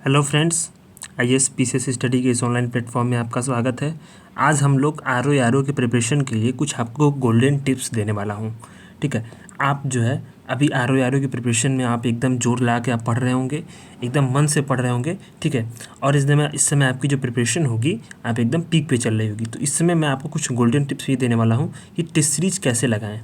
Hello friends, IAS PCS study के इस online platform में आपका स्वागत है। आज हम लोग आर ओ के प्रिपरेशन के लिए कुछ आपको गोल्डन टिप्स देने वाला हूँ। ठीक है, आप जो है अभी आर ओ की प्रिपरेशन में आप एकदम जोर लगा के आप पढ़ रहे होंगे, एकदम मन से पढ़ रहे होंगे। ठीक है, और इस समय आपकी जो प्रिपरेशन होगी आप एकदम पीक पे चल रही होगी। तो इस समय मैं आपको कुछ गोल्डन टिप्स ये देने वाला हूँ कि टेस्ट सीरीज कैसे लगाएं,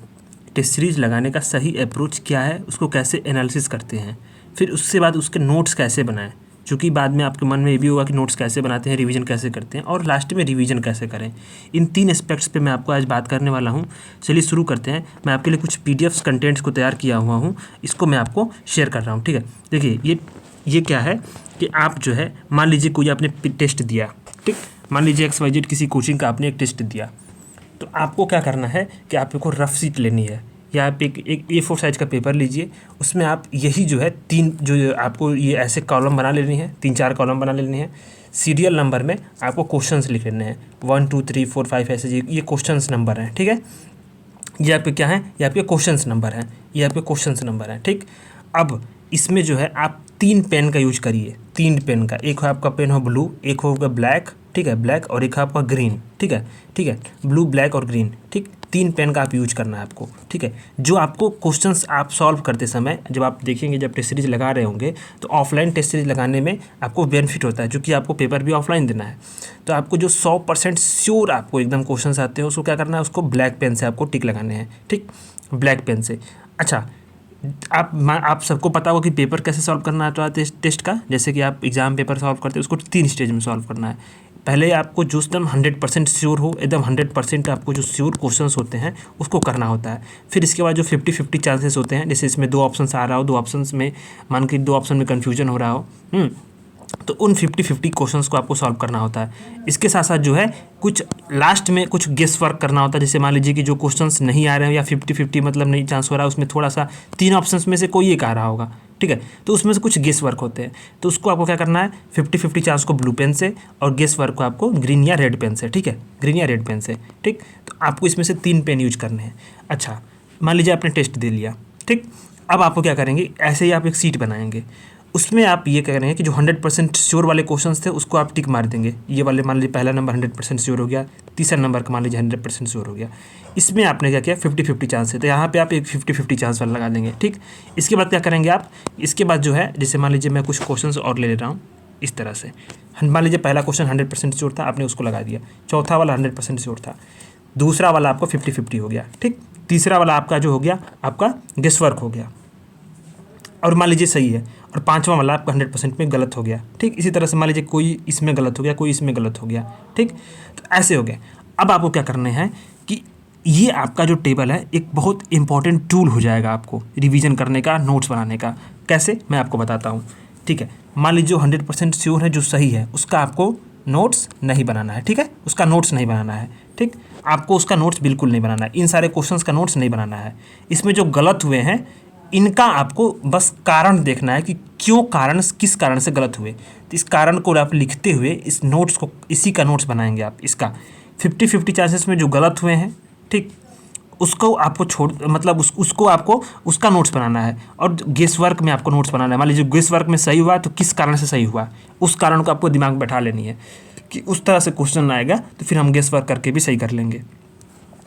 टेस्ट सीरीज लगाने का सही अप्रोच क्या है, उसको कैसे एनालिसिस करते हैं, फिर उससे बाद उसके नोट्स कैसे बनाएं, क्योंकि बाद में आपके मन में ये भी होगा कि नोट्स कैसे बनाते हैं, रिवीजन कैसे करते हैं, और लास्ट में रिवीजन कैसे करें। इन 3 एस्पेक्ट्स पे मैं आपको आज बात करने वाला हूँ। चलिए शुरू करते हैं। मैं आपके लिए कुछ पीडीएफ्स कंटेंट्स को तैयार किया हुआ हूँ, इसको मैं आपको शेयर कर रहा हूँ। ठीक है, देखिए ये क्या है कि आप जो है मान लीजिए कोई आपने टेस्ट दिया। ठीक, मान लीजिए XYZ किसी कोचिंग का आपने एक टेस्ट दिया, तो आपको क्या करना है कि आपको रफ शीट लेनी है, या आप एक A4 साइज़ का पेपर लीजिए। उसमें आप यही जो है 3 जो आपको ये ऐसे कॉलम बना लेनी है, 3-4 कॉलम बना लेनी है। सीरियल नंबर में आपको क्वेश्चंस लिख लेने हैं, 1 2 3 4 5 ऐसे ये क्वेश्चंस नंबर हैं। ठीक है, ये आपके क्या है, ये आपके क्वेश्चंस नंबर हैं, ये आपके क्वेश्चंस नंबर हैं। ठीक, अब इसमें जो है आप 3 पेन का यूज करिए, 3 पेन का। एक हो आपका पेन हो ब्लू, एक होगा ब्लैक, ठीक है, ब्लैक, और एक है आपका ग्रीन। ठीक है, ठीक है, ब्लू, ब्लैक और ग्रीन। ठीक, 3 पेन का आप यूज करना है आपको। ठीक है, जो आपको क्वेश्चंस आप सॉल्व करते समय जब आप देखेंगे, जब टेस्ट सीरीज लगा रहे होंगे, तो ऑफलाइन टेस्ट सीरीज लगाने में आपको बेनिफिट होता है, क्योंकि आपको पेपर भी ऑफलाइन देना है। तो आपको जो 100% श्योर आपको एकदम क्वेश्चंस आते हैं, उसको क्या करना है, उसको ब्लैक पेन से आपको टिक लगाने हैं। ठीक, ब्लैक पेन से। अच्छा, आप सबको पता होगा कि पेपर कैसे सॉल्व करना आता है टेस्ट का। जैसे कि आप एग्जाम पेपर सॉल्व करते हैं, उसको 3 स्टेज में सॉल्व करना है। पहले आपको जो एकदम 100% श्योर हो, एकदम 100% आपको जो श्योर क्वेश्चंस होते हैं उसको करना होता है। फिर इसके बाद जो 50-50 चांसेस होते हैं, जैसे इसमें 2 ऑप्शंस आ रहा हो, 2 ऑप्शंस में मान के 2 ऑप्शन में कन्फ्यूजन हो रहा हो, तो उन 50-50 क्वेश्चंस को आपको सॉल्व करना होता है। इसके साथ साथ जो है कुछ लास्ट में कुछ गेस वर्क करना होता है। जैसे मान लीजिए कि जो क्वेश्चंस नहीं आ रहे हैं या 50-50 मतलब नहीं चांस हो रहा है, उसमें थोड़ा सा 3 ऑप्शंस में से कोई एक आ रहा होगा। ठीक है, तो उसमें से कुछ गेस वर्क होते हैं, तो उसको आपको क्या करना है, 50-50 चांस को ब्लू पेन से और गेस वर्क को आपको ग्रीन या रेड पेन से। ठीक है, ग्रीन या रेड पेन से। ठीक, तो आपको इसमें से 3 पेन यूज करने हैं। अच्छा, मान लीजिए आपने टेस्ट दे लिया। ठीक, अब आपको क्या करेंगे, ऐसे ही आप एक सीट बनाएंगे। उसमें आप ये कह रहे हैं कि जो 100% श्योर वाले क्वेश्चंस थे उसको आप टिक मार देंगे। ये वाले मान लीजिए पहला नंबर 100% श्योर हो गया, तीसरा नंबर का मान लीजिए 100% श्योर हो गया। इसमें आपने क्या किया, 50-50 चांस है, तो यहाँ पे आप एक 50-50 चांस वाला लगा देंगे। ठीक, इसके बाद क्या करेंगे आप, इसके बाद जो है जैसे मान लीजिए मैं कुछ क्वेश्चन और ले रहा हूँ इस तरह से। मान लीजिए पहला क्वेश्चन 100% श्योर था, आपने उसको लगा दिया। चौथा वाला 100% श्योर था, दूसरा वाला आपको 50-50 हो गया। ठीक, तीसरा वाला आपका जो हो गया, आपका गेस वर्क हो गया और मान लीजिए सही है, और 5वां वाला आपका 100% में गलत हो गया। ठीक, इसी तरह से मान लीजिए कोई इसमें गलत हो गया, कोई इसमें गलत हो गया। ठीक, तो ऐसे हो गया। अब आपको क्या करना है कि ये आपका जो टेबल है एक बहुत इंपॉर्टेंट टूल हो जाएगा आपको रिवीजन करने का, नोट्स बनाने का। कैसे, मैं आपको बताता हूँ। ठीक है, मान लीजिए जो 100% श्योर है, जो सही है, उसका आपको नोट्स नहीं बनाना है। ठीक है, उसका नोट्स नहीं बनाना है। ठीक, आपको उसका नोट्स बिल्कुल नहीं बनाना है, इन सारे क्वेश्चंस का नोट्स नहीं बनाना है। इसमें जो गलत हुए हैं इनका आपको बस कारण देखना है कि क्यों, कारण किस कारण से गलत हुए। तो इस कारण को आप लिखते हुए इस नोट्स को, इसी का नोट्स बनाएंगे आप। इसका 50-50 चांसेस में जो गलत हुए हैं, ठीक, उसको आपको मतलब उसको आपको उसका नोट्स बनाना है। और गेस वर्क में आपको नोट्स बनाना है। मान लीजिए गेस वर्क में सही हुआ तो किस कारण से सही हुआ, उस कारण को आपको दिमाग में बैठा लेनी है कि उस तरह से क्वेश्चन आएगा तो फिर हम गेस वर्क करके भी सही कर लेंगे।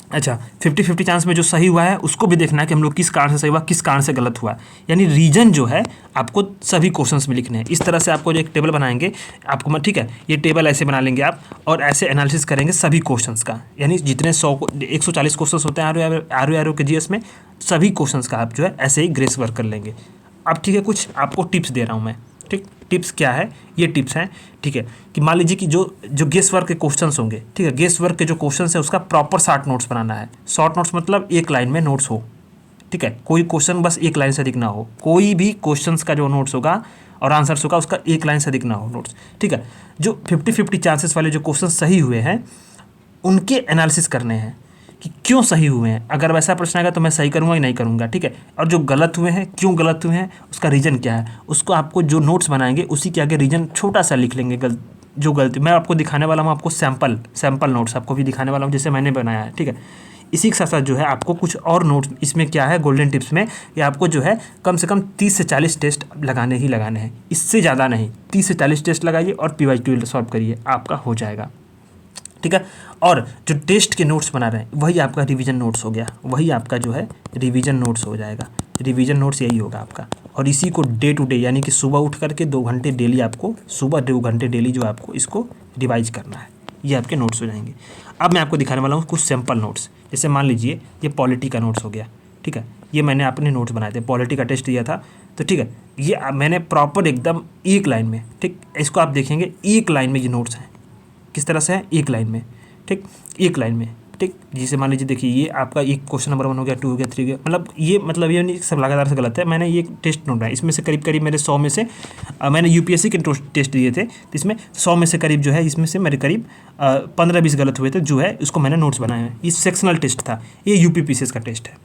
अच्छा, 50-50 चांस में जो सही हुआ है उसको भी देखना है कि हम लोग किस कारण से सही हुआ, किस कारण से गलत हुआ। यानी रीजन जो है आपको सभी क्वेश्चंस में लिखने हैं। इस तरह से आपको जो एक टेबल बनाएंगे आपको, ठीक है, ये टेबल ऐसे बना लेंगे आप, और ऐसे एनालिसिस करेंगे सभी क्वेश्चंस का। यानी जितने 140 क्वेश्चंस होते हैं आर ओ के जीएस में, सभी क्वेश्चंस का आप जो है ऐसे ही ग्रेस वर्क कर लेंगे। अब ठीक है, कुछ आपको टिप्स दे रहा हूँ मैं। ठीक, टिप्स क्या है, ये टिप्स हैं। ठीक है, कि मान लीजिए कि जो गेस वर्क के क्वेश्चंस होंगे, ठीक है, गेस वर्क के जो क्वेश्चंस है उसका प्रॉपर शॉर्ट नोट्स बनाना है। शॉर्ट नोट्स मतलब एक लाइन में नोट्स हो। ठीक है, कोई क्वेश्चन बस एक लाइन से अधिक ना हो। कोई भी क्वेश्चंस का जो नोट्स होगा और आंसर्स होगा उसका एक लाइन से अधिक ना हो नोट्स। ठीक है, जो 50-50 चांसेस वाले जो क्वेश्चन सही हुए हैं उनके एनालिसिस करने हैं कि क्यों सही हुए हैं। अगर वैसा प्रश्न आएगा तो मैं सही करूँगा या नहीं करूँगा। ठीक है, और जो गलत हुए हैं, क्यों गलत हुए हैं, उसका रीज़न क्या है, उसको आपको जो नोट्स बनाएंगे उसी के आगे रीज़न छोटा सा लिख लेंगे। जो गलती मैं आपको दिखाने वाला हूँ, आपको सैम्पल नोट्स आपको भी दिखाने वाला हूँ जैसे मैंने बनाया है। ठीक है, इसी के साथ साथ जो है आपको कुछ और नोट्स इसमें क्या है गोल्डन टिप्स में, ये आपको जो है कम से कम 30 से 40 टेस्ट लगाने ही लगाने हैं, इससे ज़्यादा नहीं। 30 से 40 टेस्ट लगाइए और PY2 सॉल्व करिए, आपका हो जाएगा, ठीक है। और जो टेस्ट के नोट्स बना रहे हैं वही आपका रिवीजन नोट्स हो गया, वही आपका जो है रिवीजन नोट्स हो जाएगा। रिवीजन नोट्स यही होगा आपका, और इसी को डे टू डे यानी कि सुबह उठ करके 2 घंटे डेली, आपको सुबह 2 घंटे डेली जो आपको इसको रिवाइज करना है, ये आपके नोट्स हो जाएंगे। अब मैं आपको दिखाने वाला हूँ कुछ सैम्पल नोट्स। जैसे मान लीजिए ये पॉलिटी का नोट्स हो गया, ठीक है, ये मैंने अपने नोट्स बनाए थे, पॉलिटी का टेस्ट दिया था, तो ठीक है, ये मैंने प्रॉपर एकदम एक लाइन में, ठीक, इसको आप देखेंगे एक लाइन में ये नोट्स हैं, किस तरह से है, एक लाइन में, ठीक, एक लाइन में, ठीक। जैसे मान लीजिए देखिए ये आपका एक क्वेश्चन नंबर 1 हो गया, 2 हो गया, 3 हो गया, मतलब ये नहीं सब लगातार से गलत है। मैंने ये टेस्ट नोट बनाया, इसमें से करीब करीब मेरे 100 में से मैंने UPSC के टेस्ट दिए थे, तो इसमें 100 में से करीब जो है, इसमें से मेरे करीब 15-20 गलत हुए थे, जो है इसको मैंने नोट्स बनाए हैं। ये सेक्शनल टेस्ट था, ये UPPCS का टेस्ट है।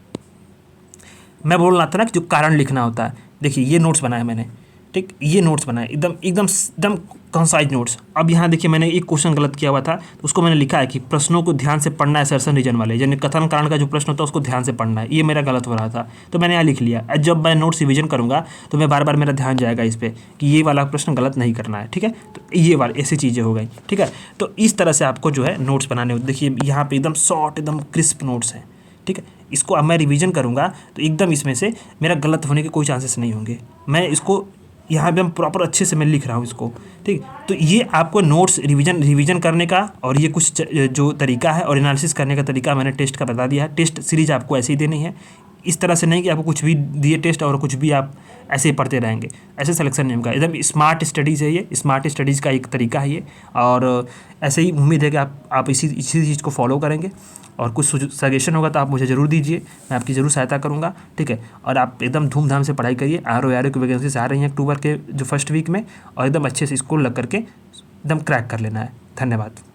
मैं बोल रहा था ना कि जो कारण लिखना होता है, देखिए ये नोट्स बनाए मैंने, ठीक, ये नोट्स बनाए एकदम एकदम एकदम कंसाइज नोट्स। अब यहाँ देखिए मैंने एक क्वेश्चन गलत किया हुआ था, तो उसको मैंने लिखा है कि प्रश्नों को ध्यान से पढ़ना है, असर्शन रीजन वाले, यानी कथन कारण का जो प्रश्न होता है उसको ध्यान से पढ़ना है, ये मेरा गलत हो रहा था, तो मैंने यहाँ लिख लिया। जब मैं नोट्स रिवीजन करूँगा तो मैं बार बार मेरा ध्यान जाएगा इस पर कि ये वाला प्रश्न गलत नहीं करना है, ठीक है, तो ये वाली ऐसी चीज़ें हो गई, ठीक है। तो इस तरह से आपको जो है नोट्स बनाने होते। देखिए यहाँ पर एकदम शॉर्ट एकदम क्रिस्प नोट्स हैं, ठीक है। इसको अब मैं रिवीजन करूँगा तो एकदम इसमें से मेरा गलत होने के कोई चांसेस नहीं होंगे। मैं इसको यहाँ पे हम प्रॉपर अच्छे से मैं लिख रहा हूँ इसको, ठीक। तो ये आपको नोट्स रिवीजन करने का और ये कुछ जो तरीका है और एनालिसिस करने का तरीका मैंने टेस्ट का बता दिया है। टेस्ट सीरीज आपको ऐसे ही देनी है, इस तरह से नहीं कि आपको कुछ भी दिए टेस्ट और कुछ भी आप ऐसे ही पढ़ते रहेंगे, ऐसे सिलेक्शन नहीं होगा। एकदम स्मार्ट स्टडीज़ है, ये स्मार्ट स्टडीज़ का एक तरीका है ये, और ऐसे ही उम्मीद है कि आप इसी चीज़ को फॉलो करेंगे। और कुछ सजेशन होगा तो आप मुझे ज़रूर दीजिए, मैं आपकी ज़रूर सहायता करूँगा, ठीक है। और आप एकदम धूमधाम से पढ़ाई करिए। RO की वैकेंसीज आ रही हैं अक्टूबर के जो फर्स्ट वीक में, और एकदम अच्छे से इसको लग करके एकदम क्रैक कर लेना है। धन्यवाद।